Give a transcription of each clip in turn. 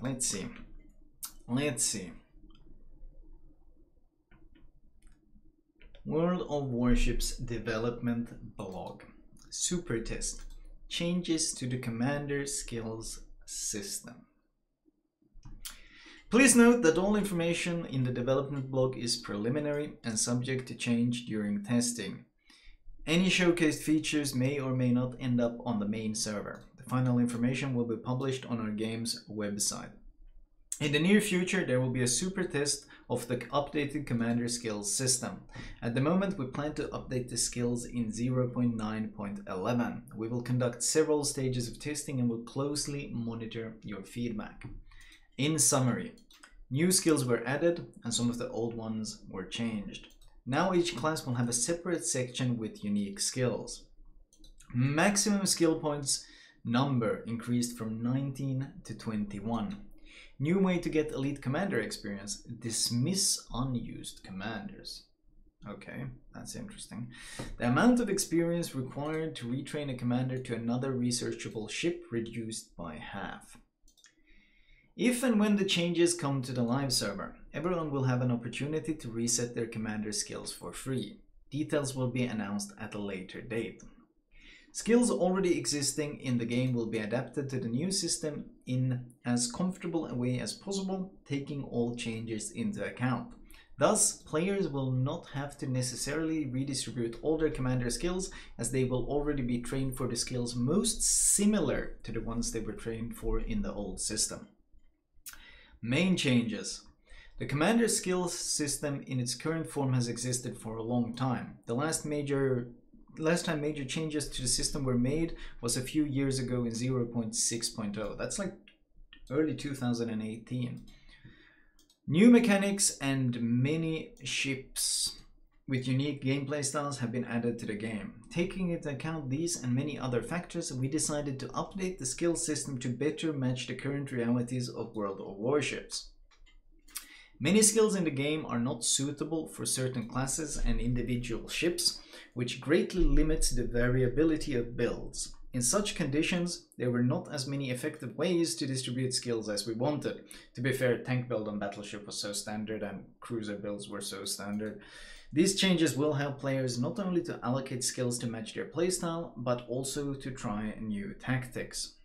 let's see. Let's see. World of Warships development blog. Super test. Changes to the commander skills system. Please note that all information in the development blog is preliminary and subject to change during testing. Any showcased features may or may not end up on the main server. The final information will be published on our game's website. In the near future, there will be a super test of the updated commander skills system. At the moment, we plan to update the skills in 0.9.11. We will conduct several stages of testing and will closely monitor your feedback. In summary, new skills were added and some of the old ones were changed. Now each class will have a separate section with unique skills. Maximum skill points number increased from 19 to 21. New way to get elite commander experience: dismiss unused commanders. Okay, that's interesting. The amount of experience required to retrain a commander to another researchable ship reduced by half. If and when the changes come to the live server, everyone will have an opportunity to reset their commander skills for free. Details will be announced at a later date. Skills already existing in the game will be adapted to the new system in as comfortable a way as possible, taking all changes into account. Thus, players will not have to necessarily redistribute all their commander skills, as they will already be trained for the skills most similar to the ones they were trained for in the old system. Main changes. The commander skills system in its current form has existed for a long time. The last time major changes to the system were made was a few years ago in 0.6.0. That's like early 2018. New mechanics and many ships with unique gameplay styles have been added to the game. Taking into account these and many other factors, we decided to update the skill system to better match the current realities of World of Warships. Many skills in the game are not suitable for certain classes and individual ships, which greatly limits the variability of builds. In such conditions, there were not as many effective ways to distribute skills as we wanted. To be fair, tank build on Battleship was so standard and cruiser builds were so standard. These changes will help players not only to allocate skills to match their playstyle, but also to try new tactics.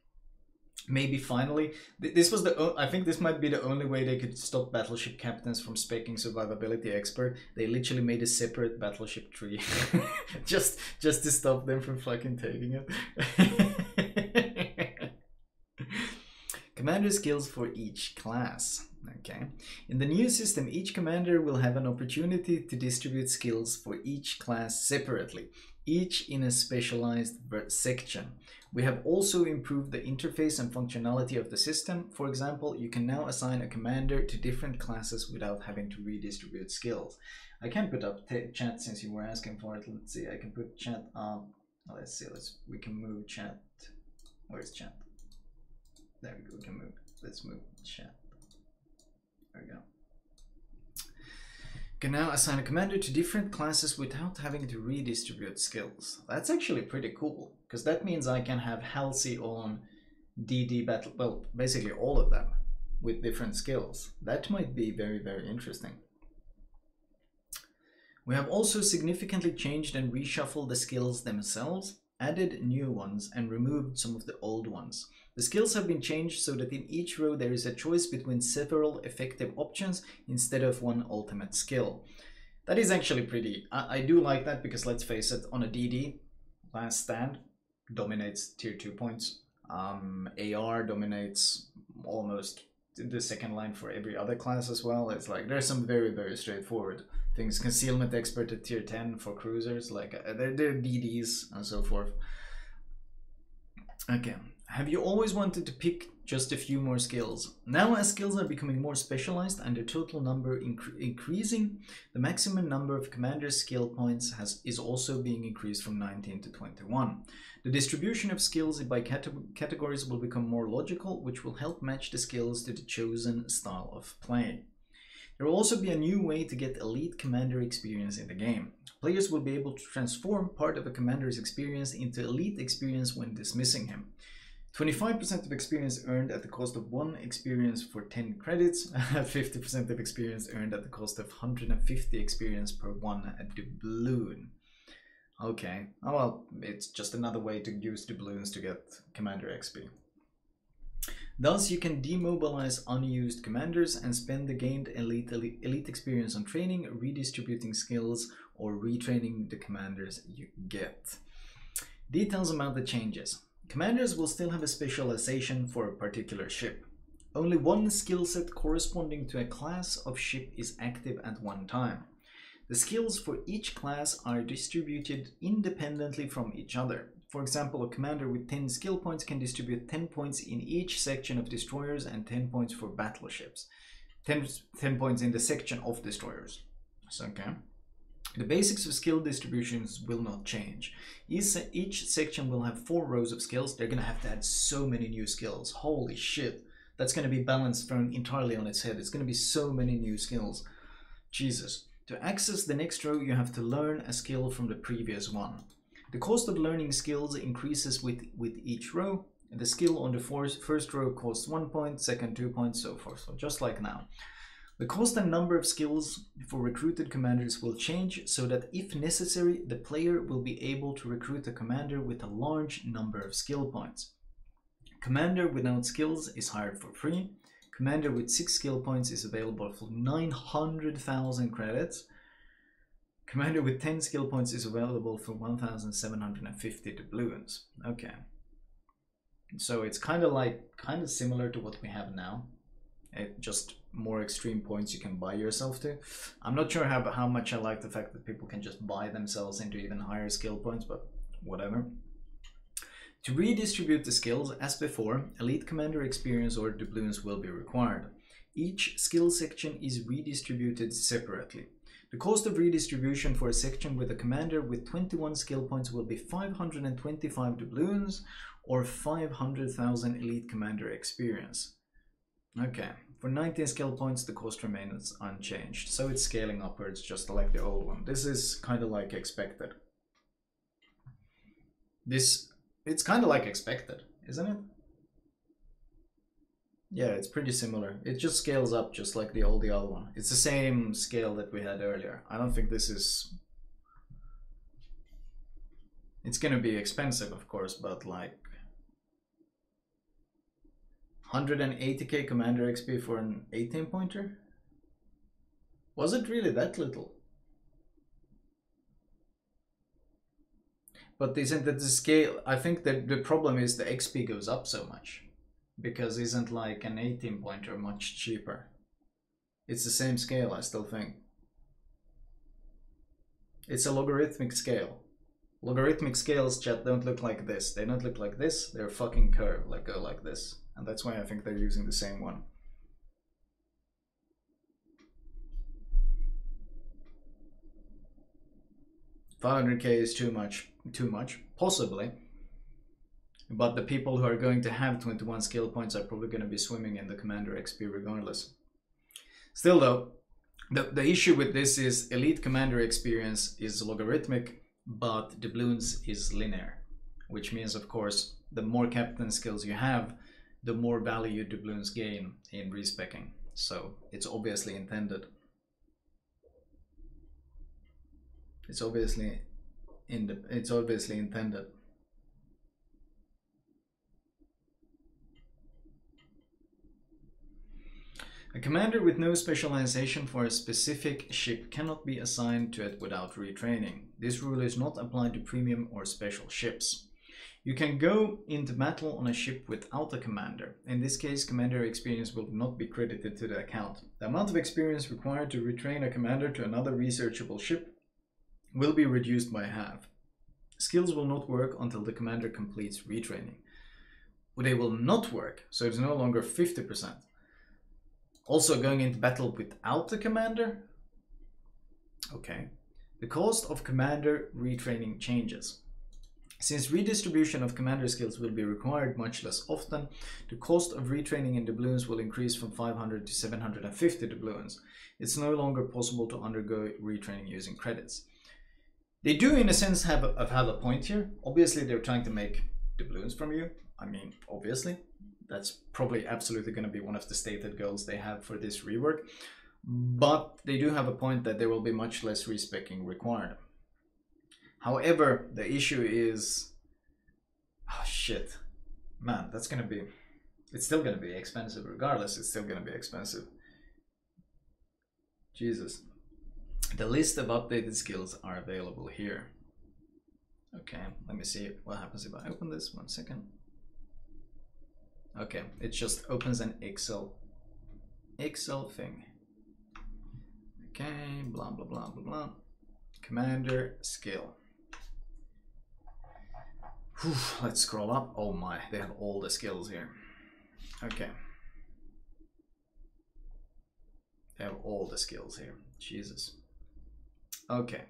Maybe finally, this was I think this might be the only way they could stop battleship captains from speccing Survivability Expert. They literally made a separate battleship tree just to stop them from fucking taking it. Commander skills for each class. Okay. In the new system, each commander will have an opportunity to distribute skills for each class separately, each in a specialized section. We have also improved the interface and functionality of the system. For example, you can now assign a commander to different classes without having to redistribute skills. I can put up chat since you were asking for it. Let's see, I can put chat up. Let's see, we can move chat. Where's chat? There we go, we can move. Let's move chat. There we go. You can now assign a commander to different classes without having to redistribute skills. That's actually pretty cool, because that means I can have Halsey on DD battle, well, basically all of them with different skills. That might be very, very interesting. We have also significantly changed and reshuffled the skills themselves, added new ones, and removed some of the old ones. The skills have been changed so that in each row there is a choice between several effective options instead of one ultimate skill. That is actually pretty. I do like that, because let's face it, on a DD, last stand dominates tier 2 points. AR dominates almost the second line for every other class as well. It's like there's some very, very straightforward things. Concealment Expert at tier 10 for cruisers, like they're DDs and so forth. Okay. Have you always wanted to pick just a few more skills? Now, as skills are becoming more specialized and their total number increasing, the maximum number of commander skill points is also being increased from 19 to 21. The distribution of skills by categories will become more logical, which will help match the skills to the chosen style of play. There will also be a new way to get elite commander experience in the game. Players will be able to transform part of a commander's experience into elite experience when dismissing him. 25% of experience earned at the cost of 1 experience for 10 credits. 50% of experience earned at the cost of 150 experience per 1 doubloon. Okay, oh well, it's just another way to use doubloons to get commander XP. Thus, you can demobilize unused commanders and spend the gained elite experience on training, redistributing skills, or retraining the commanders you get. Details about the changes. Commanders will still have a specialization for a particular ship. Only one skill set corresponding to a class of ship is active at one time. The skills for each class are distributed independently from each other. For example, a commander with 10 skill points can distribute 10 points in each section of destroyers and 10 points for battleships. 10 points in the section of destroyers. So, okay. The basics of skill distributions will not change. Each section will have 4 rows of skills. They're going to have to add so many new skills. Holy shit. That's going to be balanced thrown entirely on its head. It's going to be so many new skills. Jesus. To access the next row, you have to learn a skill from the previous one. The cost of learning skills increases with each row. The skill on the first row costs 1 point, second 2 points, so forth. So just like now. The cost and number of skills for recruited commanders will change so that if necessary, the player will be able to recruit a commander with a large number of skill points. Commander without skills is hired for free. Commander with 6 skill points is available for 900,000 credits. Commander with 10 skill points is available for 1,750 doubloons. Okay. So it's kind of similar to what we have now. Just more extreme points you can buy yourself to. I'm not sure how much I like the fact that people can just buy themselves into even higher skill points, but whatever. To redistribute the skills, as before, elite commander experience or doubloons will be required. Each skill section is redistributed separately. The cost of redistribution for a section with a commander with 21 skill points will be 525 doubloons or 500,000 elite commander experience. Okay, for 19 skill points the cost remains unchanged, so it's scaling upwards just like the old one. This is kind of like expected. It's kind of like expected, isn't it? Yeah, it's pretty similar. It just scales up just like the other one. It's the same scale that we had earlier. I don't think this is... It's gonna be expensive, of course, but like... 180k commander XP for an 18 pointer? Was it really that little? But isn't that the scale? I think that the problem is the XP goes up so much. Because isn't like an 18 pointer much cheaper? It's the same scale, I still think. It's a logarithmic scale. Logarithmic scales, chat, don't look like this. They don't look like this, they're fucking curved, like go like this. And that's why I think they're using the same one. $500k is too much, possibly. But the people who are going to have 21 skill points are probably going to be swimming in the commander XP regardless. Still though, the issue with this is elite commander experience is logarithmic, but doubloons is linear. Which means, of course, the more captain skills you have, the more value doubloons gain in respeccing. So it's obviously intended. It's obviously intended. A commander with no specialization for a specific ship cannot be assigned to it without retraining. This rule is not applied to premium or special ships. You can go into battle on a ship without a commander. In this case, commander experience will not be credited to the account. The amount of experience required to retrain a commander to another researchable ship will be reduced by half. Skills will not work until the commander completes retraining. They will not work, so it's no longer 50%. Also going into battle without the commander? Okay. The cost of commander retraining changes. Since redistribution of commander skills will be required much less often, the cost of retraining in doubloons will increase from 500 to 750 doubloons. It's no longer possible to undergo retraining using credits. They do in a sense have a point here. Obviously they're trying to make doubloons from you, I mean, obviously, that's probably absolutely going to be one of the stated goals they have for this rework. But they do have a point that there will be much less respecking required. However, the issue is... oh shit. Man, that's going to be... it's still going to be expensive regardless. It's still going to be expensive. Jesus. The list of updated skills are available here. Okay, let me see what happens if I open this. 1 second. Okay, it just opens an Excel thing. Okay, blah blah blah blah blah. Commander skill. Whew, let's scroll up. Oh my, they have all the skills here. Okay. They have all the skills here. Jesus. Okay.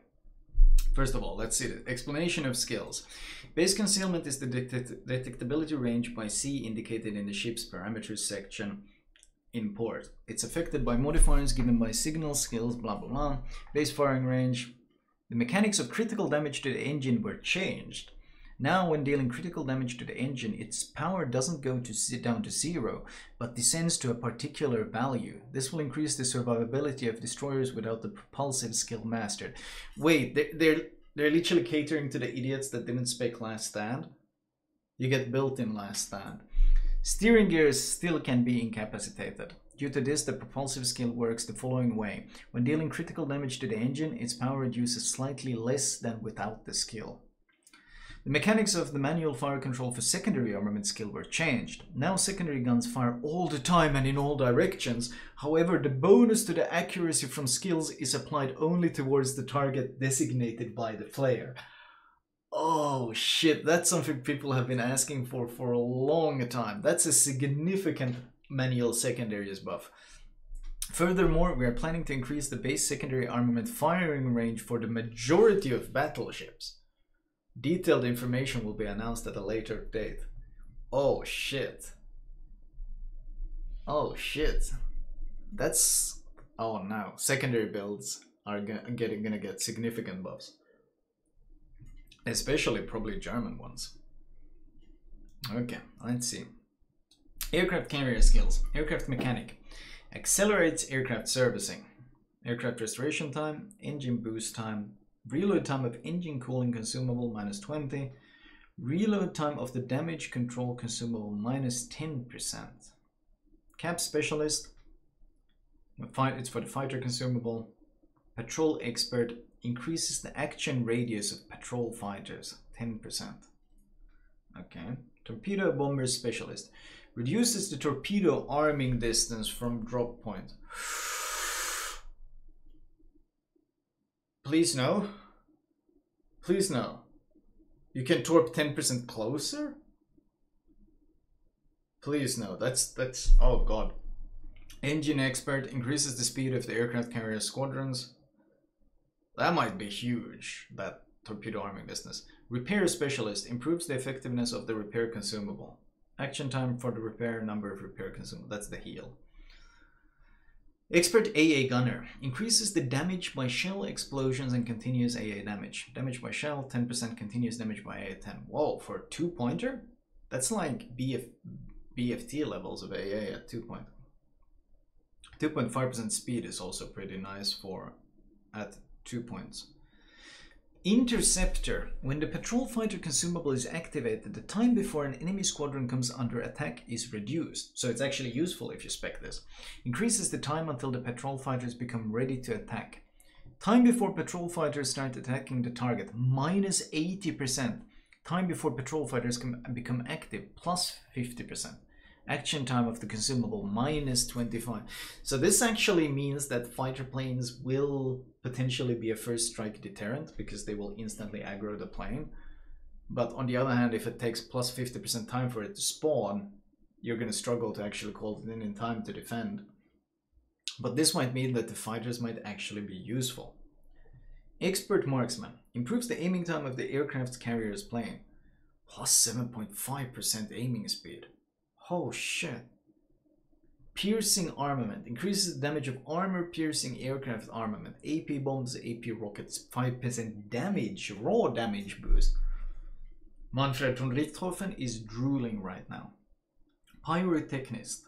First of all, let's see the explanation of skills. Base concealment is the detectability range by C indicated in the ship's parameters section in port. It's affected by modifiers given by signal skills, blah blah blah. Base firing range. The mechanics of critical damage to the engine were changed. Now, when dealing critical damage to the engine, its power doesn't go down to 0, but descends to a particular value. This will increase the survivability of destroyers without the propulsive skill mastered. Wait, they're literally catering to the idiots that didn't spec Last Stand? You get built-in Last Stand. Steering gears still can be incapacitated. Due to this, the propulsive skill works the following way. When dealing critical damage to the engine, its power reduces slightly less than without the skill. The mechanics of the manual fire control for secondary armament skill were changed. Now secondary guns fire all the time and in all directions. However, the bonus to the accuracy from skills is applied only towards the target designated by the player. Oh shit, that's something people have been asking for a long time. That's a significant manual secondaries buff. Furthermore, we are planning to increase the base secondary armament firing range for the majority of battleships. Detailed information will be announced at a later date. Oh shit. Oh shit. That's... oh no. Secondary builds are gonna get significant buffs. Especially probably German ones. Okay, let's see. Aircraft carrier skills. Aircraft mechanic. Accelerates aircraft servicing. Aircraft restoration time. Engine boost time. Reload time of engine cooling consumable -20. Reload time of the damage control consumable -10%. Cap specialist. It's for the fighter consumable. Patrol expert increases the action radius of patrol fighters 10%. Okay. Torpedo bomber specialist reduces the torpedo arming distance from drop point. Please no. Please no. You can torp 10% closer? Please no. That's oh god. Engine expert increases the speed of the aircraft carrier squadrons. That might be huge, that torpedo arming business. Repair specialist improves the effectiveness of the repair consumable. Action time for the repair, number of repair consumable. That's the heal. Expert AA Gunner increases the damage by shell explosions and continuous AA damage. Damage by shell, 10%, continuous damage by AA 10. Whoa, for a 2-pointer? That's like BFT levels of AA at 2 point. 2.5% speed is also pretty nice for at 2 points. Interceptor. When the patrol fighter consumable is activated, the time before an enemy squadron comes under attack is reduced. So it's actually useful if you spec this. Increases the time until the patrol fighters become ready to attack. Time before patrol fighters start attacking the target, -80%. Time before patrol fighters become active, +50%. Action time of the consumable, -25. So this actually means that fighter planes will potentially be a first strike deterrent because they will instantly aggro the plane. But on the other hand, if it takes +50% time for it to spawn, you're going to struggle to actually call it in time to defend. But this might mean that the fighters might actually be useful. Expert Marksman improves the aiming time of the aircraft carrier's plane, +7.5% aiming speed. Oh shit. Piercing armament increases the damage of armor piercing aircraft armament. AP bombs, AP rockets, 5% damage, raw damage boost. Manfred von Richthofen is drooling right now. Pyrotechnist.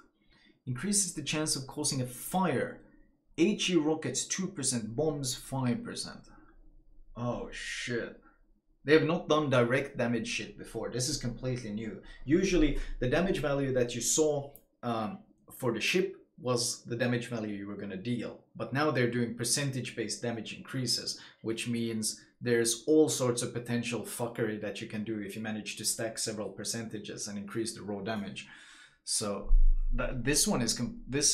Increases the chance of causing a fire. HE rockets 2%, bombs 5%. Oh shit. They have not done direct damage shit before. This is completely new. Usually the damage value that you saw for the ship was the damage value you were going to deal. But now they're doing percentage-based damage increases, which means there's all sorts of potential fuckery that you can do if you manage to stack several percentages and increase the raw damage. So this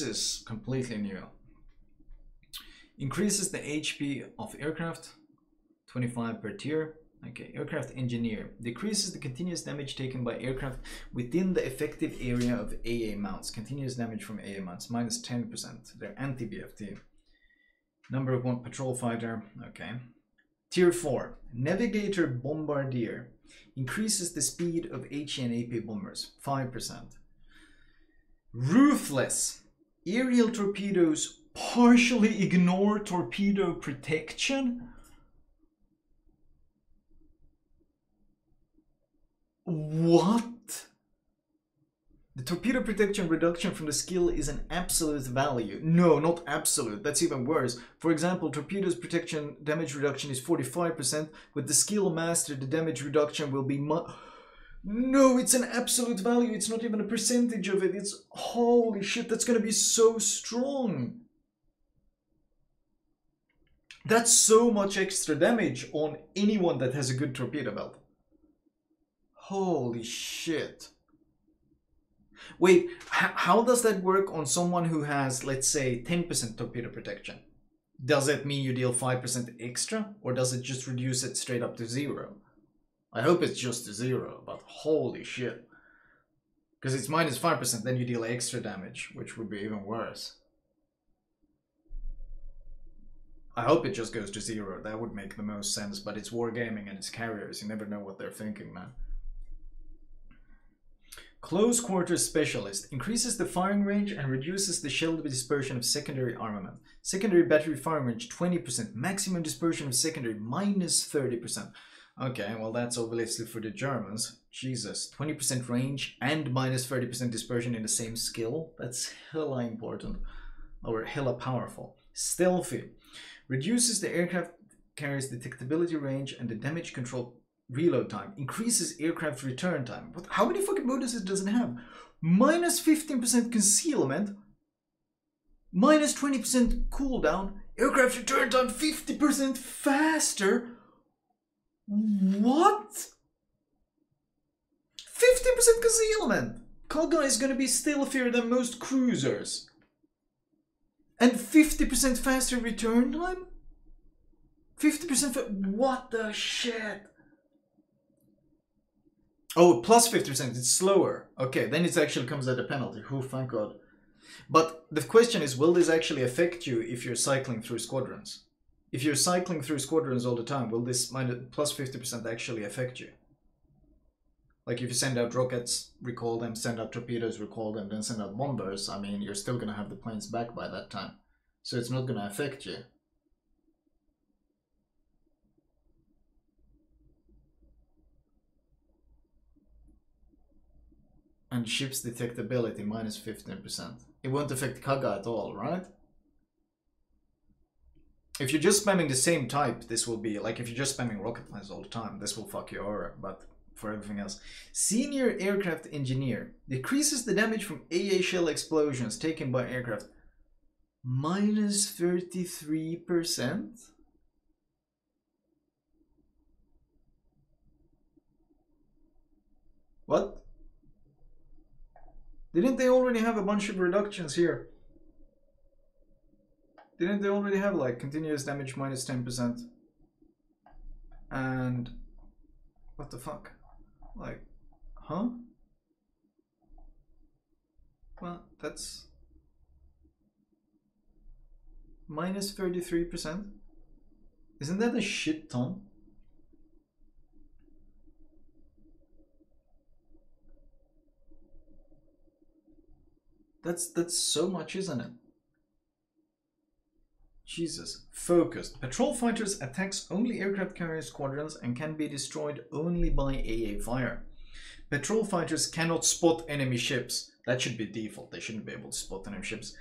is completely new. Increases the HP of aircraft, 25 per tier. Okay, aircraft engineer. Decreases the continuous damage taken by aircraft within the effective area of AA mounts. Continuous damage from AA mounts, minus 10%. They're anti-BFT. Number of 1 patrol fighter. Okay. Tier 4. Navigator Bombardier. Increases the speed of HE and AP bombers, 5%. Ruthless. Aerial torpedoes partially ignore torpedo protection. What? The torpedo protection reduction from the skill is an absolute value. No, not absolute. That's even worse. For example, torpedoes protection damage reduction is 45%. With the skill master, the damage reduction will be No, it's an absolute value. It's not even a percentage of it. It's holy shit. That's gonna be so strong. That's so much extra damage on anyone that has a good torpedo belt. Holy shit. Wait, how does that work on someone who has, let's say, 10% torpedo protection? Does it mean you deal 5% extra? Or does it just reduce it straight up to 0? I hope it's just to 0, but holy shit. Because it's minus 5%, then you deal extra damage, which would be even worse. I hope it just goes to 0. That would make the most sense, but it's wargaming and it's carriers. You never know what they're thinking, man. Close Quarters Specialist. Increases the firing range and reduces the shell dispersion of secondary armament. Secondary battery firing range 20%. Maximum dispersion of secondary minus 30%. Okay, well that's obviously for the Germans. Jesus, 20% range and minus 30% dispersion in the same skill. That's hella important. Or hella powerful. Stealthy. Reduces the aircraft carrier's detectability range and the damage control reload time. Increases aircraft return time. What? How many fucking bonuses does it have? Minus 15% concealment. Minus 20% cooldown. Aircraft return time 50% faster. What? 50% concealment. Kaga is gonna be stealthier than most cruisers. And 50% faster return time? 50% what the shit? Oh, plus 50%, it's slower. Okay, then it actually comes at a penalty. Oh, thank God. But the question is, will this actually affect you if you're cycling through squadrons? If you're cycling through squadrons all the time, will this plus 50% actually affect you? Like if you send out rockets, recall them, send out torpedoes, recall them, then send out bombers, I mean, you're still going to have the planes back by that time. So it's not going to affect you. And ship's detectability, minus 15%. It won't affect Kaga at all, right? If you're just spamming the same type, this will be, like if you're just spamming rocket planes all the time, this will fuck your aura, but for everything else. Senior Aircraft Engineer. Decreases the damage from AA shell explosions taken by aircraft. Minus 33%? What? Didn't they already have a bunch of reductions here? Didn't they already have like continuous damage minus 10%? And what the fuck? Like, huh? Well, that's minus 33%. Isn't that a shit ton? That's so much, isn't it? Jesus. Focused. Patrol fighters attacks only aircraft carrier squadrons and can be destroyed only by AA fire. Patrol fighters cannot spot enemy ships. That should be default. They shouldn't be able to spot enemy ships.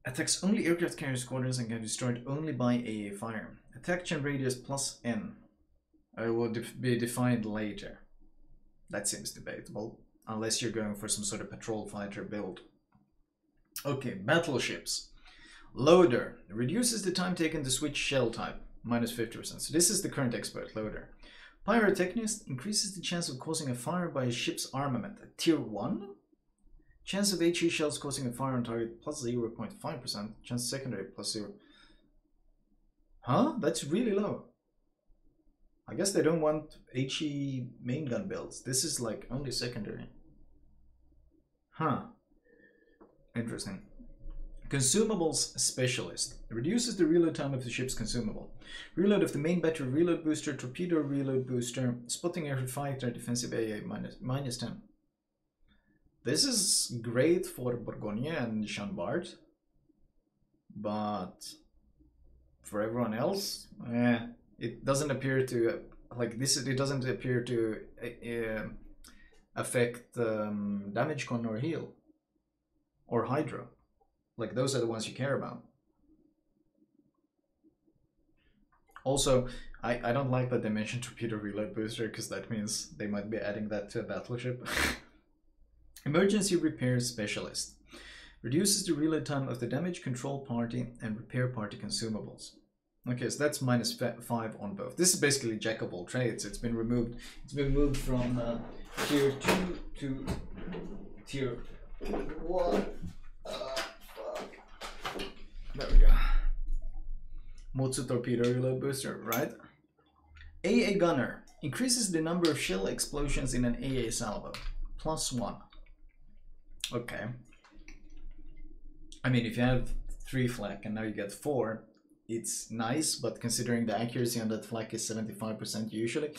Attacks only aircraft carrier squadrons and can be destroyed only by AA fire. Attack chain radius plus N. Will be defined later. That seems debatable. Unless you're going for some sort of patrol fighter build. Okay, battleships. Loader. Reduces the time taken to switch shell type. Minus 50%. So this is the current expert, Loader. Pyrotechnist. Increases the chance of causing a fire by a ship's armament. At tier 1? Chance of HE shells causing a fire on target plus 0.5%. Chance secondary plus 0. Huh? That's really low. I guess they don't want HE main gun builds. This is like only secondary. Huh. Interesting. Consumables Specialist. Reduces the reload time of the ship's consumable. Reload of the main battery reload booster, torpedo reload booster, spotting aircraft fighter, defensive AA minus 10. This is great for Bourgogne and Chambard. But for everyone else, it doesn't appear to like this. It doesn't appear to affect damage con or heal or hydro. Like those are the ones you care about. Also, I don't like that they mentioned torpedo reload booster because that means they might be adding that to a battleship. Emergency repair specialist. Reduces the reload time of the damage control party and repair party consumables. Okay, so that's minus 5 on both. This is basically jack of all trades. It's been removed. It's been moved from tier 2 to tier 1. Fuck. There we go. Motsu torpedo reload booster, right? AA gunner. Increases the number of shell explosions in an AA salvo. Plus 1. Okay. I mean, if you have 3 flak and now you get 4, it's nice, but considering the accuracy on that flak is 75% usually.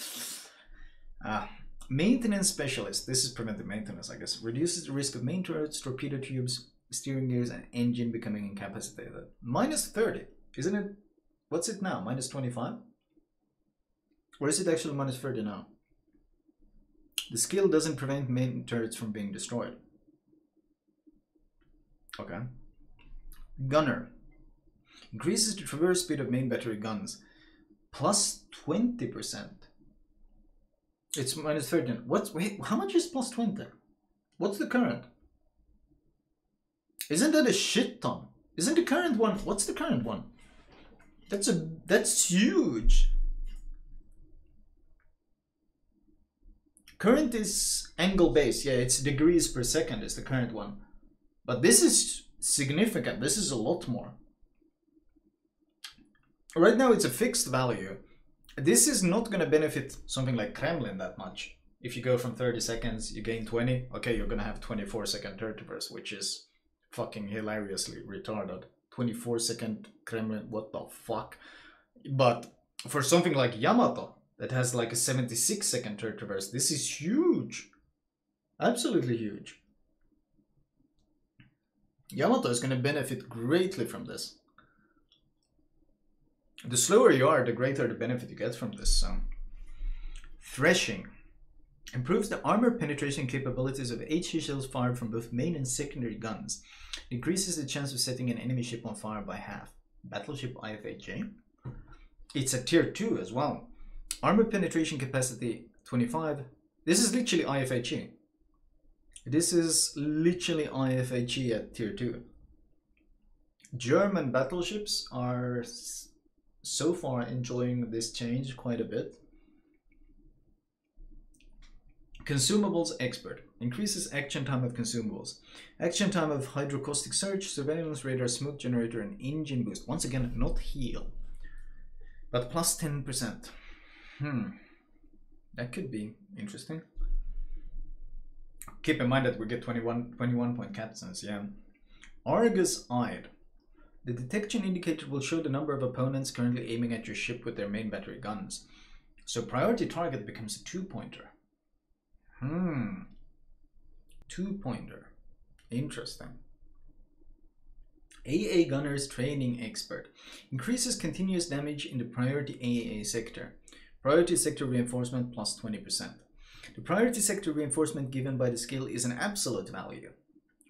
Maintenance specialist. This is preventive maintenance, I guess. Reduces the risk of main turrets, torpedo tubes, steering gears, and engine becoming incapacitated. Minus 30. Isn't it? What's it now? Minus 25? Or is it actually minus 30 now? The skill doesn't prevent main turrets from being destroyed. Okay. Gunner. Increases the traverse speed of main battery guns. Plus 20%. It's minus 13. Wait, how much is plus 20? What's the current? Isn't that a shit ton? Isn't the current one? What's the current one? That's huge. Current is angle base. Yeah, it's degrees per second is the current one. But this is significant. This is a lot more. Right now it's a fixed value. This is not going to benefit something like Kremlin that much. If you go from 30 seconds, you gain 20. Okay, you're going to have 24-second turret traverse, which is fucking hilariously retarded. 24-second Kremlin, what the fuck? But for something like Yamato, that has like a 76-second turret traverse, this is huge. Absolutely huge. Yamato is going to benefit greatly from this. The slower you are, the greater the benefit you get from this. So. Threshing. Improves the armor penetration capabilities of HE shells fired from both main and secondary guns. Increases the chance of setting an enemy ship on fire by half. Battleship IFHJ. It's a tier 2 as well. Armor penetration capacity 25. This is literally IFHE. This is literally IFHE at tier 2. German battleships are so far enjoying this change quite a bit. Consumables Expert. Increases action time of consumables. Action time of hydrocaustic search, surveillance radar, smoke generator, and engine boost. Once again, not heal. But plus 10%. That could be interesting. Keep in mind that we get 21 point captains, yeah. Argus Eyed. The detection indicator will show the number of opponents currently aiming at your ship with their main battery guns. So priority target becomes a 2-pointer. 2-pointer. Interesting. AA Gunner's Training Expert. Increases continuous damage in the priority AAA sector. Priority sector reinforcement plus 20%. The priority sector reinforcement given by the skill is an absolute value.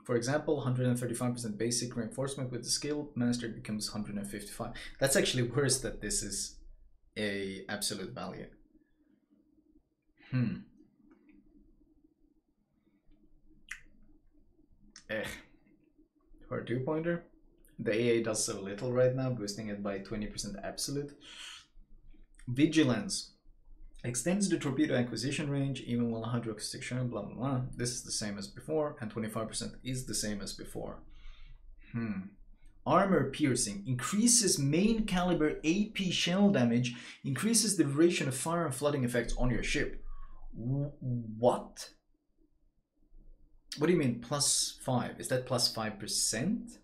For example, 135% basic reinforcement with the skill mastered becomes 155. That's actually worse that this is a absolute value. For a 2-pointer. The AA does so little right now, boosting it by 20% absolute. Vigilance. Extends the torpedo acquisition range even while hydroacoustic shell, blah blah blah. This is the same as before, and 25% is the same as before. Armor piercing. Increases main caliber AP shell damage, increases the duration of fire and flooding effects on your ship. What? What do you mean +5? Is that +5%?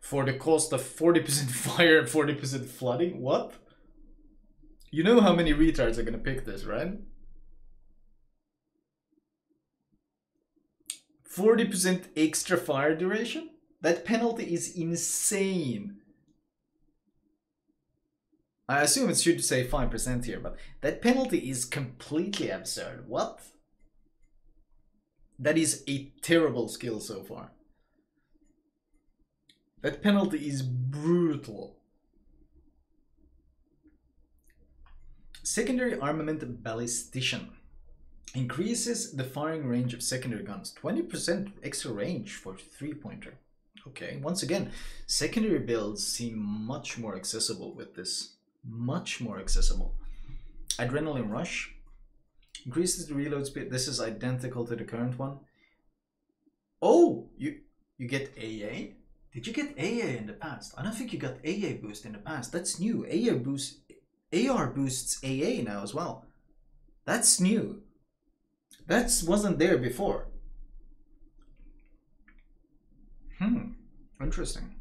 For the cost of 40% fire and 40% flooding? What? You know how many retards are gonna pick this, right? 40% extra fire duration? That penalty is insane. I assume it should say 5% here, but that penalty is completely absurd. What? That is a terrible skill so far. That penalty is brutal. Secondary Armament Ballistician. Increases the firing range of secondary guns. 20% extra range for 3-pointer. Okay, once again, secondary builds seem much more accessible with this. Much more accessible. Adrenaline Rush. Increases the reload speed. This is identical to the current one. Oh, you get AA? Did you get AA in the past? I don't think you got AA boost in the past. That's new. AR boosts AA now as well. That's new. That wasn't there before. Interesting.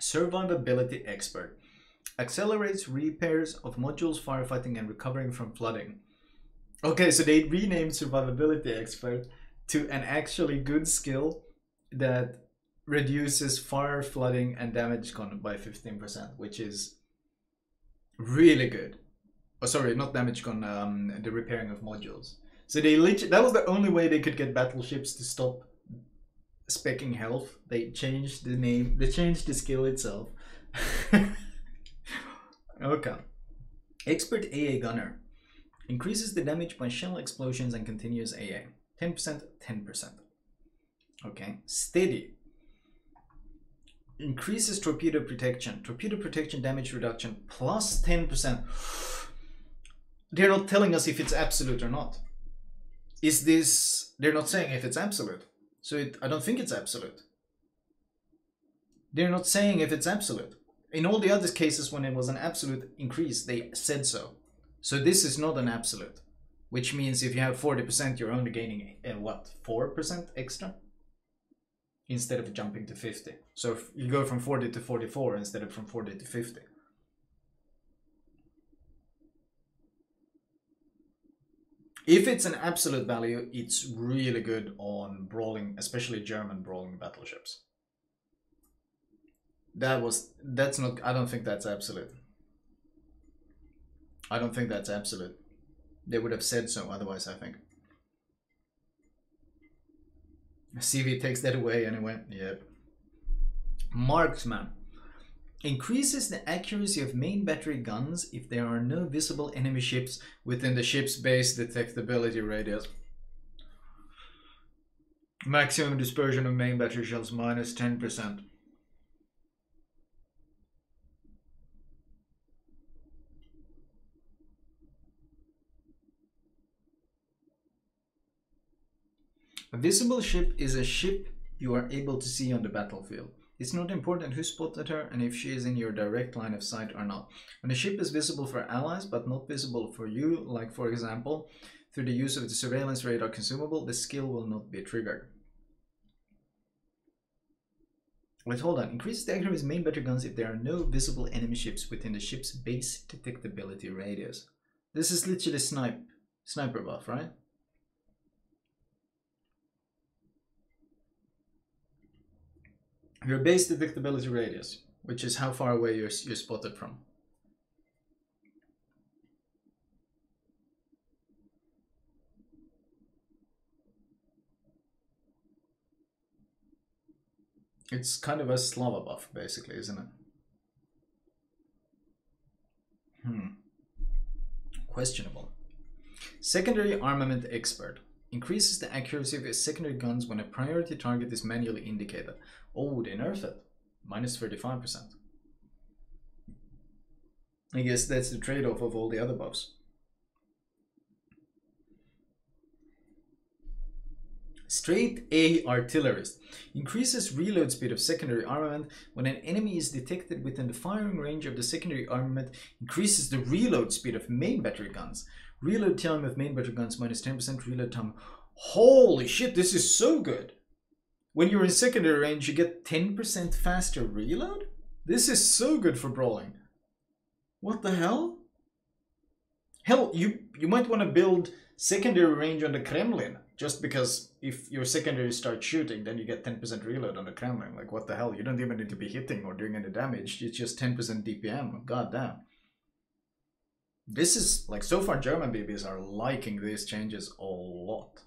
Survivability Expert. Accelerates repairs of modules, firefighting, and recovering from flooding. Okay, so they renamed Survivability Expert to an actually good skill that reduces fire, flooding, and damage con by 15%, which is really good. Oh, sorry, not damage con, the repairing of modules. So they literally, that was the only way they could get battleships to stop speccing health. They changed the name, they changed the skill itself. Okay. Expert AA Gunner. Increases the damage by shell explosions and continuous AA. 10%, 10%. Okay. Steady. Increases torpedo protection. Torpedo protection damage reduction plus 10%. They're not telling us if it's absolute or not. Is this... They're not saying if it's absolute. So I don't think it's absolute. They're not saying if it's absolute. In all the other cases when it was an absolute increase, they said so. So this is not an absolute. Which means if you have 40%, you're only gaining, what, 4% extra? Instead of jumping to 50. So if you go from 40 to 44 instead of from 40 to 50. If it's an absolute value, it's really good on brawling, especially German brawling battleships. That's not, I don't think that's absolute. I don't think that's absolute. They would have said so otherwise, I think. CV takes that away anyway. Yep. Marksman. Increases the accuracy of main battery guns if there are no visible enemy ships within the ship's base detectability radius. Maximum dispersion of main battery shells minus 10%. A visible ship is a ship you are able to see on the battlefield. It's not important who spotted her and if she is in your direct line of sight or not. When a ship is visible for allies but not visible for you, like for example, through the use of the surveillance radar consumable, the skill will not be triggered. Wait, hold on. Increases the accuracy of main battery guns if there are no visible enemy ships within the ship's base detectability radius. This is literally sniper buff, right? Your base detectability radius, which is how far away you're spotted from. It's kind of a Slava buff, basically, isn't it? Questionable. Secondary Armament Expert. Increases the accuracy of your secondary guns when a priority target is manually indicated. Oh, they nerfed it. Minus 35%. I guess that's the trade-off of all the other buffs. Straight A Artillerist. Increases reload speed of secondary armament when an enemy is detected within the firing range of the secondary armament. Increases the reload speed of main battery guns. Reload time of main battery guns minus 10% reload time. Holy shit, this is so good. When you're in secondary range, you get 10% faster reload? This is so good for brawling. What the hell? Hell, you might want to build secondary range on the Kremlin. Just because if your secondary starts shooting, then you get 10% reload on the Kremlin. Like, what the hell? You don't even need to be hitting or doing any damage. It's just 10% DPM. God damn. This is, like, so far German BBs are liking these changes a lot.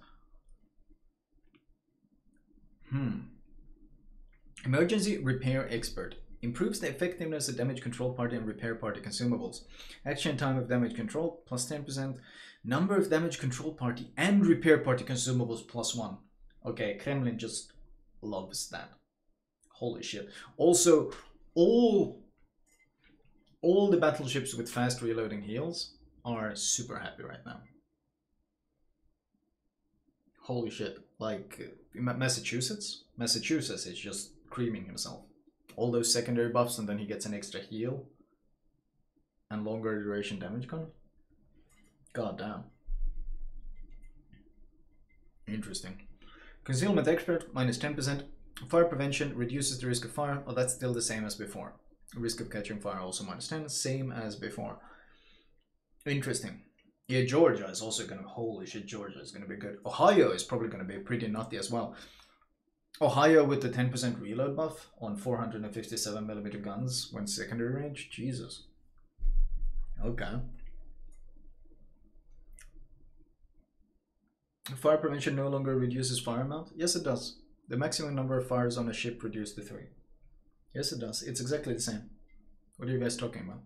Emergency Repair Expert. Improves the effectiveness of damage control party and repair party consumables. Action time of damage control plus 10%. Number of damage control party and repair party consumables plus 1. Okay, Kremlin just loves that. Holy shit. Also, all the battleships with fast reloading heals are super happy right now. Holy shit. Like, Massachusetts is just creaming himself. All those secondary buffs, and then he gets an extra heal and longer duration damage gun. God damn. Interesting. Concealment Expert, minus 10%. Fire prevention reduces the risk of fire. Oh, that's still the same as before. Risk of catching fire also minus 10, same as before. Interesting. Yeah, Georgia is also gonna, holy shit, Georgia is gonna be good. Ohio is probably gonna be pretty nutty as well. Ohio with the 10% reload buff on 457mm guns when secondary range. Jesus. Okay. Fire prevention no longer reduces fire amount? Yes, it does. The maximum number of fires on a ship reduced to 3. Yes, it does. It's exactly the same. What are you guys talking about?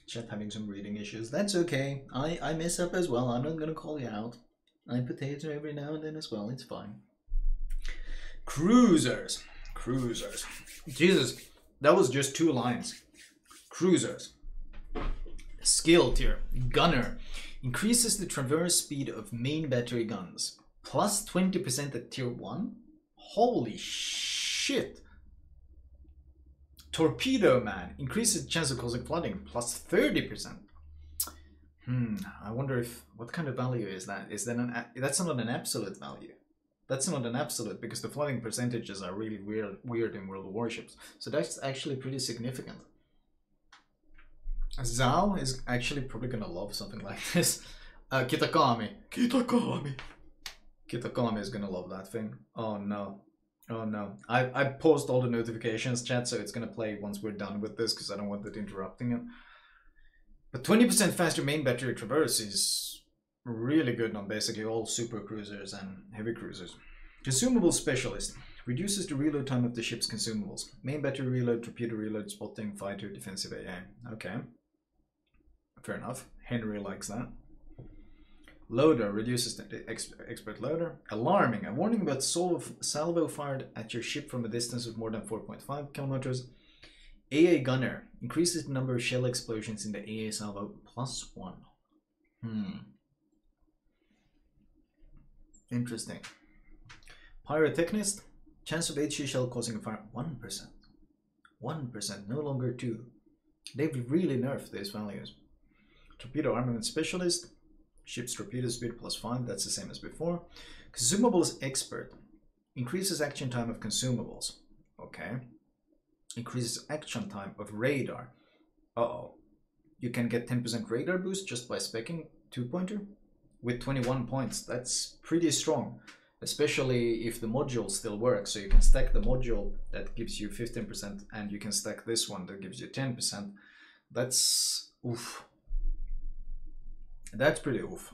Chat having some reading issues. That's okay. I mess up as well. I'm not gonna call you out. I potato every now and then as well. It's fine. Cruisers. Cruisers. Jesus, that was just 2 lines. Cruisers. Skill tier. Gunner. Increases the traverse speed of main battery guns. Plus 20% at tier 1? Holy shit. Torpedo Man. Increases the chance of causing flooding. Plus 30%. I wonder if, what kind of value is that? Is that that's not an absolute value. That's not an absolute because the flooding percentages are really weird in World of Warships. So that's actually pretty significant. Zal is actually probably gonna love something like this. Kitakami. Kitakami is gonna love that thing. Oh no. Oh no. I paused all the notifications, chat, so it's gonna play once we're done with this because I don't want it interrupting it. But 20% faster main battery traverse is really good on basically all super cruisers and heavy cruisers. Consumables Specialist. Reduces the reload time of the ship's consumables. Main battery reload, torpedo reload, spotting, fighter, defensive AA. Okay. Fair enough. Henry likes that. Loader. Reduces the expert loader. Alarming. A warning about salvo fired at your ship from a distance of more than 4.5 kilometers. AA Gunner. Increases the number of shell explosions in the AA salvo plus 1. Interesting. Pyrotechnist. Chance of HE shell causing a fire 1%. 1%, no longer 2. They've really nerfed these values. Torpedo Armament Specialist. Ship's torpedo speed plus 5, that's the same as before. Consumables Expert. Increases action time of consumables. Okay. Increases action time of radar. Uh-oh. You can get 10% radar boost just by speccing 2-pointer with 21 points. That's pretty strong, especially if the module still works. So you can stack the module that gives you 15% and you can stack this one that gives you 10%. That's oof. That's pretty oof.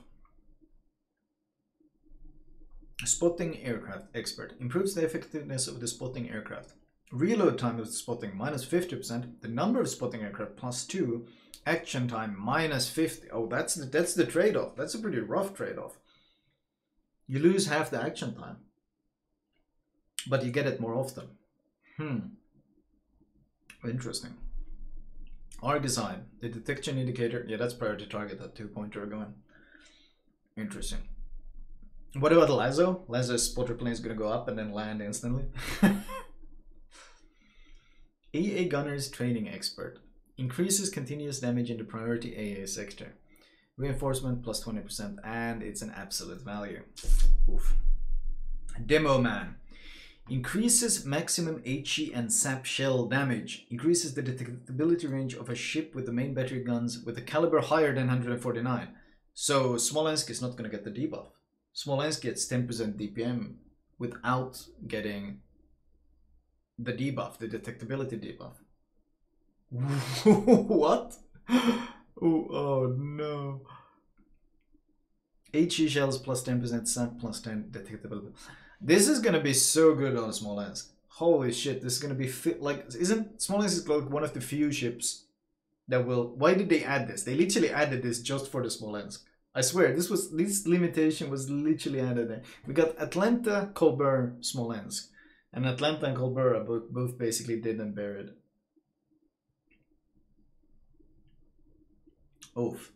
Spotting aircraft expert improves the effectiveness of the spotting aircraft. Reload time of the spotting minus 50%. The number of spotting aircraft plus 2. Action time minus 50. Oh, that's the trade-off. That's a pretty rough trade-off. You lose half the action time, but you get it more often. Interesting. Ardesign, the detection indicator. Yeah, that's priority target, that 2-pointer going. Interesting. What about Lazo? Lazo's spotter plane is going to go up and then land instantly. AA Gunner's Training Expert. Increases continuous damage in the priority AA sector. Reinforcement plus 20%, and it's an absolute value. Oof. Demo Man. Increases maximum HE and SAP shell damage. Increases the detectability range of a ship with the main battery guns with a caliber higher than 149. So Smolensk is not going to get the debuff. Smolensk gets 10% DPM without getting the debuff, the detectability debuff. What? Oh no. HE shells plus 10%, SAP plus 10 detectability. This is gonna be so good on Smolensk. Holy shit, this is gonna be fit. Like, isn't Smolensk like one of the few ships that will. Why did they add this? They literally added this just for the Smolensk. I swear, this limitation was literally added there. We got Atlanta, Colbert, Smolensk. And Atlanta and Colbert are both basically dead and buried. Oof.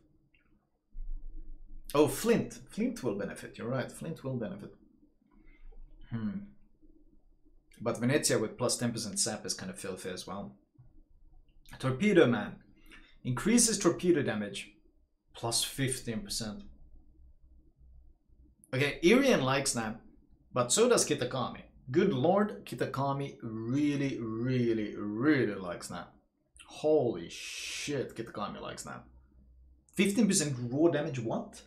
Oh, Flint. Flint will benefit. You're right. Flint will benefit. But Venezia with plus 10% SAP is kind of filthy as well. Torpedo Man. Increases torpedo damage. Plus 15%. Okay, Irian likes that. But so does Kitakami. Good lord, Kitakami really, really, really likes that. Holy shit, Kitakami likes that. 15% raw damage, what?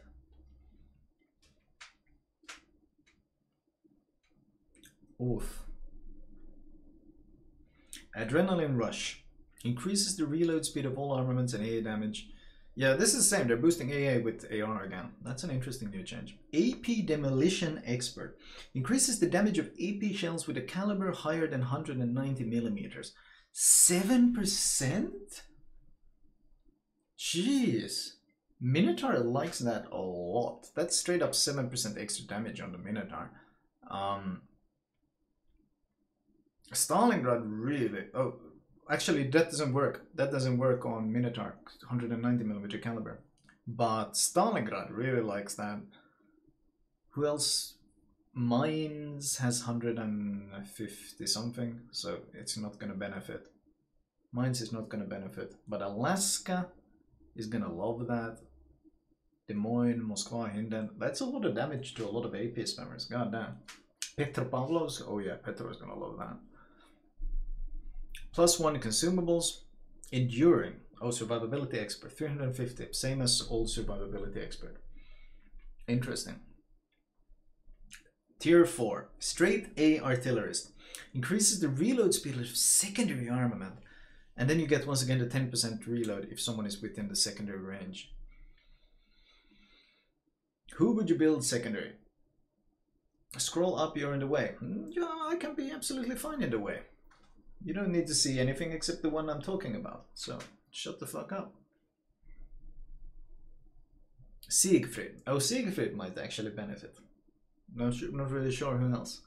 Oof. Adrenaline Rush. Increases the reload speed of all armaments and AA damage. Yeah, this is the same. They're boosting AA with AR again. That's an interesting new change. AP Demolition Expert. Increases the damage of AP shells with a caliber higher than 190 millimeters. 7%? Jeez. Minotaur likes that a lot. That's straight up 7% extra damage on the Minotaur. Stalingrad really... Oh, actually that doesn't work. That doesn't work on Minotaur, 190mm caliber. But Stalingrad really likes that. Who else? Mines has 150 something, so it's not gonna benefit. Mines is not gonna benefit. But Alaska is gonna love that. Des Moines, Moskva, Hinden. That's a lot of damage to a lot of AP spammers. God damn. Petropavlovsk? Oh yeah, Petro is gonna love that. Plus 1 consumables. Enduring. Oh, Survivability Expert. 350. Same as old Survivability Expert. Interesting. Tier 4. Straight A Artillerist. Increases the reload speed of secondary armament. And then you get once again the 10% reload if someone is within the secondary range. Who would you build secondary? Scroll up, you're in the way. Yeah, I can be absolutely fine in the way. You don't need to see anything except the one I'm talking about. So, shut the fuck up. Siegfried. Oh, Siegfried might actually benefit. Not really sure who else.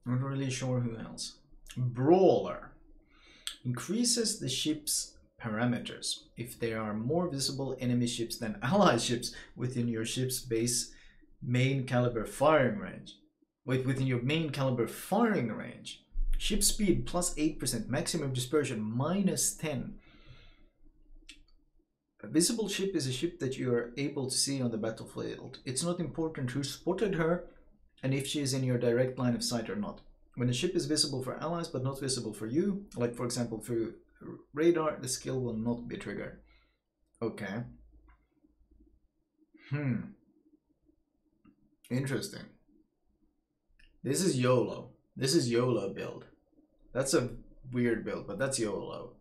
Not really sure who else. Brawler. Increases the ship's parameters if there are more visible enemy ships than allied ships within your ship's base main caliber firing range. Within your main caliber firing range. Ship speed plus 8%, maximum dispersion minus 10. A visible ship is a ship that you are able to see on the battlefield. It's not important who spotted her and if she is in your direct line of sight or not. When the ship is visible for allies but not visible for you, like for example through radar, the skill will not be triggered. Okay. Interesting. This is YOLO. This is YOLO build. That's a weird build, but that's YOLO.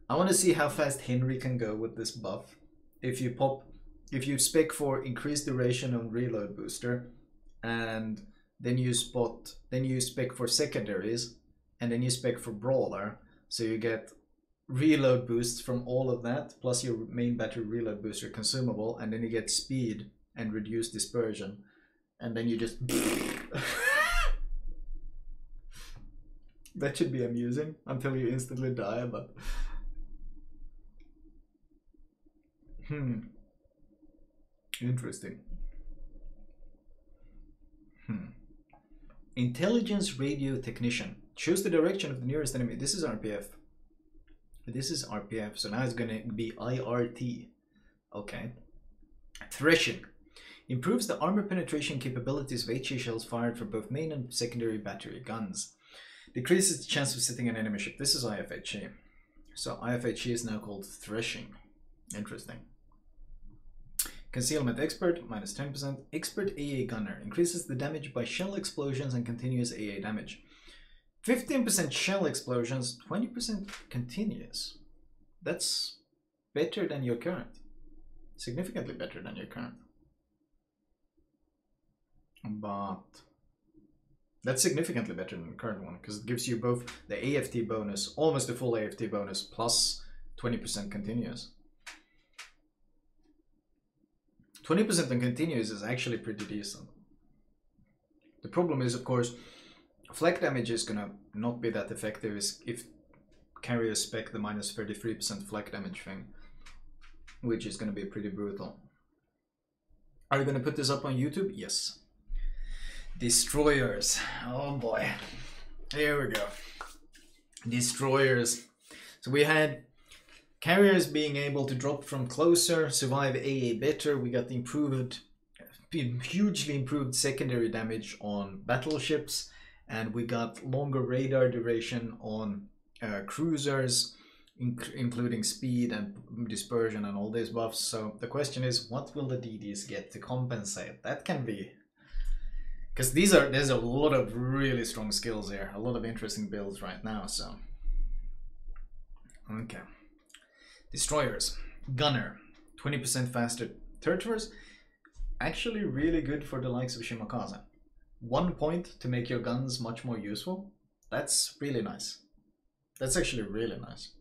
I want to see how fast Henry can go with this buff. If you spec for increased duration on reload booster, and then you spec for secondaries, and then you spec for Brawler, so you get reload boosts from all of that, plus your main battery reload booster consumable, and then you get speed and reduced dispersion, and then you just that should be amusing until you instantly die, but interesting. Intelligence radio technician shows the direction of the nearest enemy. This is RPF. This is RPF, so now it's gonna be IRT. Okay. Threshing improves the armor penetration capabilities of HE shells fired from both main and secondary battery guns. Decreases the chance of sitting an enemy ship. This is IFHE. So IFHE is now called Threshing. Interesting. Concealment Expert, minus 10%. Expert AA Gunner increases the damage by shell explosions and continuous AA damage. 15% shell explosions, 20% continuous. That's better than your current. Significantly better than your current. But that's significantly better than the current one, because it gives you both the AFT bonus, almost the full AFT bonus, plus 20% continuous. 20% on continuous is actually pretty decent. The problem is, of course, flak damage is gonna not be that effective if carriers spec the minus 33% flak damage thing, which is gonna be pretty brutal. Are you gonna put this up on YouTube? Yes. Destroyers. Oh boy. Here we go. Destroyers. So we had carriers being able to drop from closer, survive AA better. We got the hugely improved secondary damage on battleships, and we got longer radar duration on cruisers, including speed and dispersion and all these buffs. So the question is, what will the DDs get to compensate? That can be, because there's a lot of really strong skills here, a lot of interesting builds right now. So okay. Destroyers. Gunner. 20% faster turret force. Actually really good for the likes of Shimakaze. 1 point to make your guns much more useful. That's really nice. That's actually really nice.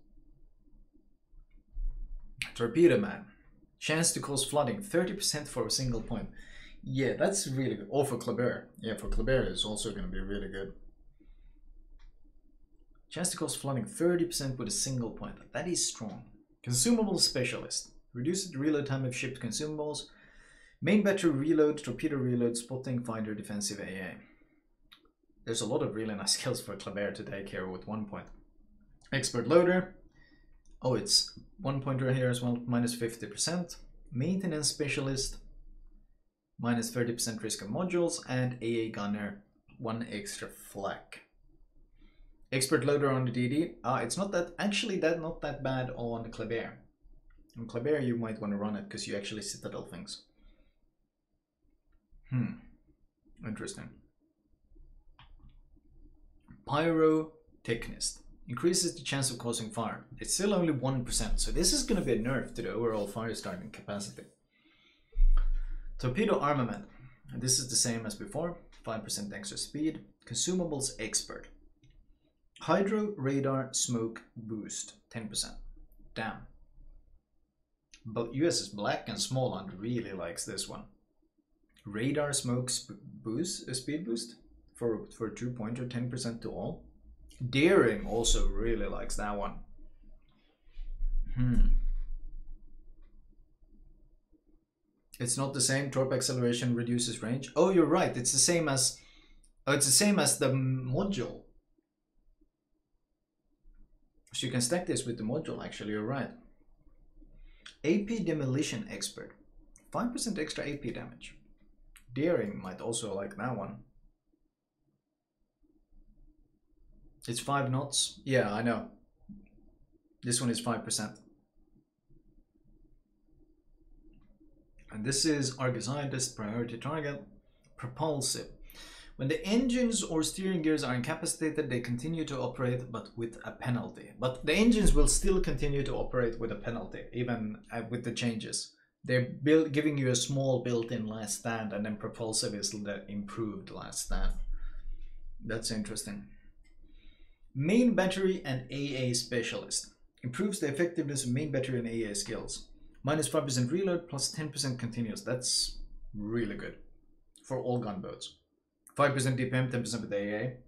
Torpedo Man. Chance to cause flooding. 30% for a single point. Yeah, that's really good. Or for Kleber. Yeah, for Kleber is also going to be really good. Chance to cause flooding. 30% with a single point. That is strong. Consumables Specialist. Reduces the reload time of shipped consumables. Main battery reload, torpedo reload, spotting, finder, defensive AA. There's a lot of really nice skills for Kleber to take care with 1 point. Expert Loader. Oh, it's 1 pointer here as well, minus 50%. Maintenance Specialist. Minus 30% risk of modules. And AA Gunner, 1 extra flak. Expert Loader on the DD. It's not that, actually not that bad on Kleber. On Kleber you might want to run it because you actually citadel things. Interesting. Pyrotechnist. Increases the chance of causing fire. It's still only 1%, so this is going to be a nerf to the overall fire starting capacity. Torpedo Armament. This is the same as before. 5% extra speed. Consumables Expert. Hydro, radar, smoke, boost, 10%. Damn. But USS Black and Smallland really likes this one. Radar, smoke, boost, speed boost for 2 pointer, 10% to all. Daring also really likes that one. It's not the same. Torp acceleration reduces range. Oh, you're right. It's the same as. Oh, it's the same as the module. So you can stack this with the module, actually, you're right. AP Demolition Expert. 5% extra AP damage. Daring might also like that one. It's 5 knots. Yeah, I know. This one is 5%. And this is Argus priority target. Propulsive. When the engines or steering gears are incapacitated, they continue to operate, but with a penalty. But the engines will still continue to operate with a penalty, even with the changes. They're giving you a small built-in last stand, and then propulsive is the improved last stand. That's interesting. Main battery and AA specialist. Improves the effectiveness of main battery and AA skills. Minus 5% reload, plus 10% continuous. That's really good for all gunboats. 5% DPM, 10% with AA.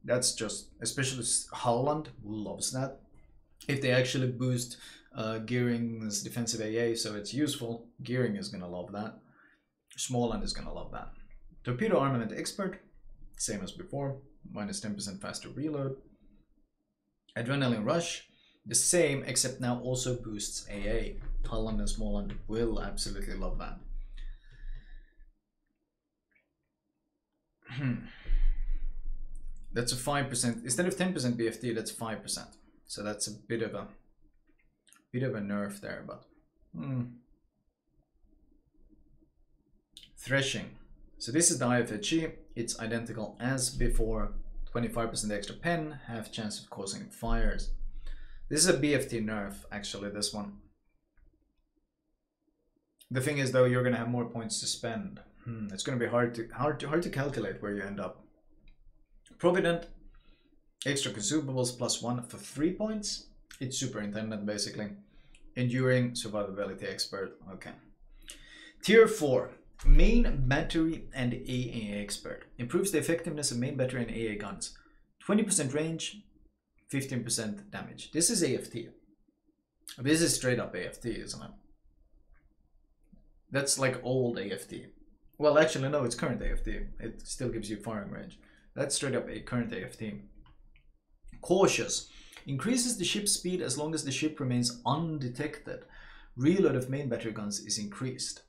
That's just, especially Holland loves that. If they actually boost Gearing's defensive AA, so it's useful, Gearing is gonna love that. Småland is gonna love that. Torpedo Armament Expert, same as before, minus 10% faster reload. Adrenaline Rush, the same, except now also boosts AA. Holland and Småland will absolutely love that. That's a 5%. Instead of 10% BFT, that's 5%. So that's a bit of a nerf there, but Threshing. So this is the IFHE. It's identical as before. 25% extra pen, half chance of causing fires. This is a BFT nerf, actually, this one. The thing is, though, you're gonna have more points to spend. It's gonna be hard to calculate where you end up. Provident, extra consumables +1 for 3 points. It's superintendent, basically. Enduring, survivability expert. Okay. Tier 4. Main battery and AA expert. Improves the effectiveness of main battery and AA guns. 20% range, 15% damage. This is AFT. This is straight up AFT, isn't it? That's like old AFT. Well, actually, no, it's current AFT. It still gives you firing range. That's straight up a current AFT. Cautious. Increases the ship's speed as long as the ship remains undetected. Reload of main battery guns is increased.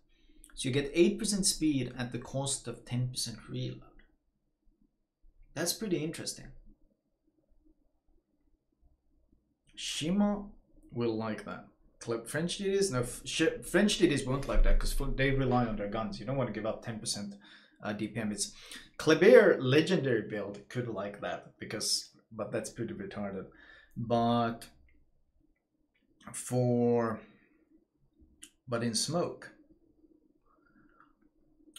So you get 8% speed at the cost of 10% reload. That's pretty interesting. Shima will like that. French DDs? No, French DDs won't like that because they rely on their guns. You don't want to give up 10% DPM. It's Kleber legendary build could like that but that's pretty retarded. But in smoke,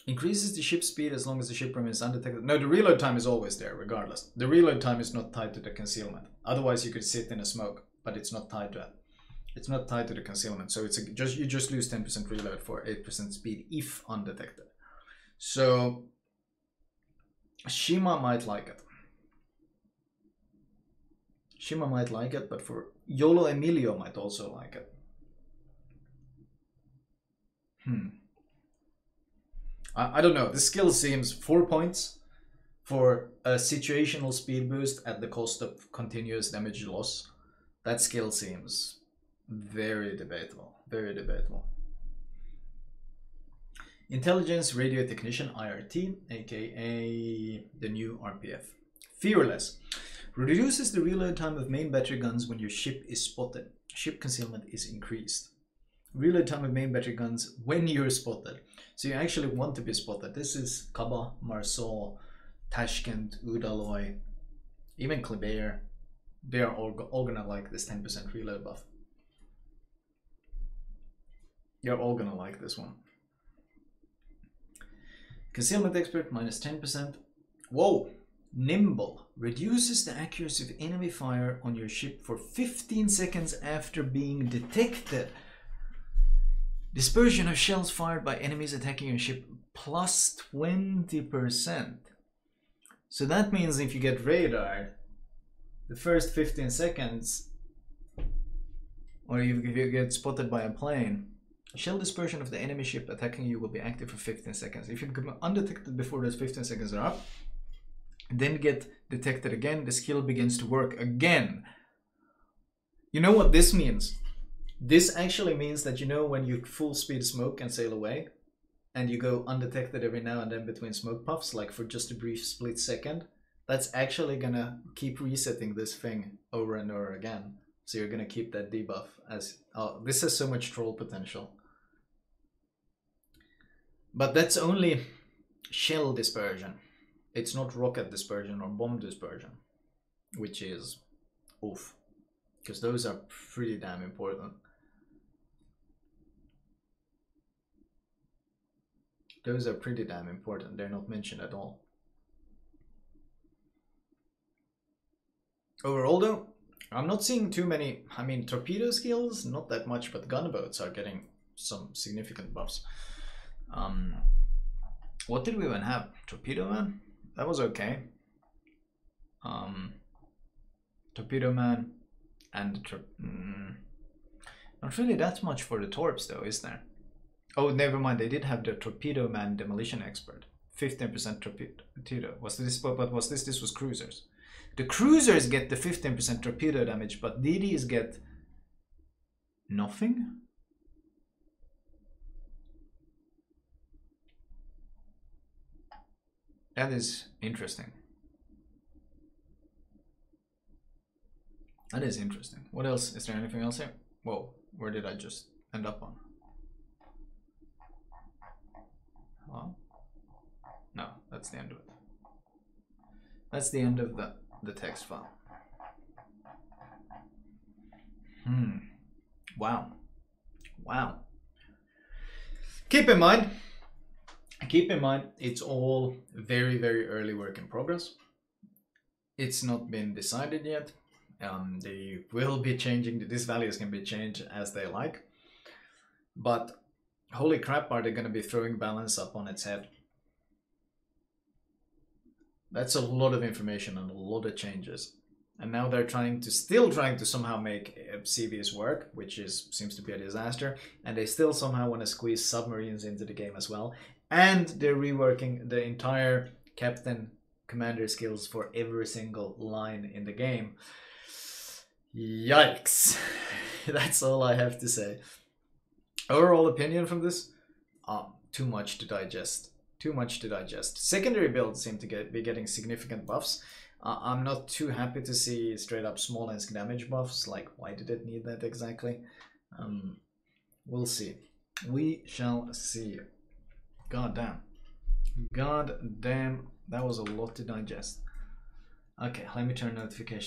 increases the ship speed as long as the ship remains undetected. No, the reload time is always there, regardless. The reload time is not tied to the concealment. Otherwise, you could sit in a smoke, but it's not tied to it. It's not tied to the concealment, so it's you just lose 10% reload for 8% speed if undetected. So Shima might like it. Shima might like it, but for Yolo Emilio might also like it. I don't know. This skill seems 4 points for a situational speed boost at the cost of continuous damage loss. That skill seems very debatable. Very debatable. Intelligence Radio Technician IRT, aka the new RPF. Fearless. Reduces the reload time of main battery guns when your ship is spotted. Ship concealment is increased. Reload time of main battery guns when you're spotted. So you actually want to be spotted. This is Kaba, Marceau, Tashkent, Udaloy, even Kleber. They are all gonna like this 10% reload buff. You're all gonna like this one. Concealment Expert minus 10%. Whoa! Nimble. Reduces the accuracy of enemy fire on your ship for 15 seconds after being detected. Dispersion of shells fired by enemies attacking your ship plus 20%. So that means if you get radar, the first 15 seconds, or if you get spotted by a plane, shell dispersion of the enemy ship attacking you will be active for 15 seconds. If you become undetected before those 15 seconds are up, then get detected again, the skill begins to work again. You know what this means? This actually means that, you know, when you full speed smoke and sail away, and you go undetected every now and then between smoke puffs, like for just a brief split second, That's actually gonna keep resetting this thing over and over again. So you're gonna keep that debuff as... Oh, this has so much troll potential. But that's only shell dispersion. It's not rocket dispersion or bomb dispersion, which is oof, because those are pretty damn important. Those are pretty damn important. They're not mentioned at all. Overall though, I'm not seeing too many. I mean, torpedo skills, not that much, but gunboats are getting some significant buffs. What did we even have? Torpedo Man? That was okay. Torpedo Man and not really that much for the torps though, is there? Oh, never mind. They did have the Torpedo Man Demolition Expert. 15% torpedo. Was this? But was this? This was cruisers. The cruisers get the 15% torpedo damage, but DDs get nothing. That is interesting. That is interesting. What else? Is there anything else here? Whoa, where did I just end up on? Hello? No, that's the end of it. That's the end of the text file. Wow. Wow. Keep in mind, it's all very, very early work in progress. It's not been decided yet. They will be changing. These values can be changed as they like. But holy crap, are they going to be throwing balance up on its head? That's a lot of information and a lot of changes. And now they're still trying to somehow make CVs work, which seems to be a disaster. And they still somehow want to squeeze submarines into the game as well. And they're reworking the entire captain commander skills for every single line in the game. Yikes. That's all I have to say. Overall opinion from this? Too much to digest. Too much to digest. Secondary builds seem to be getting significant buffs. I'm not too happy to see straight up Smolensk damage buffs. Like, why did it need that exactly? We'll see. We shall see. God damn. God damn. That was a lot to digest. Okay, let me turn notifications.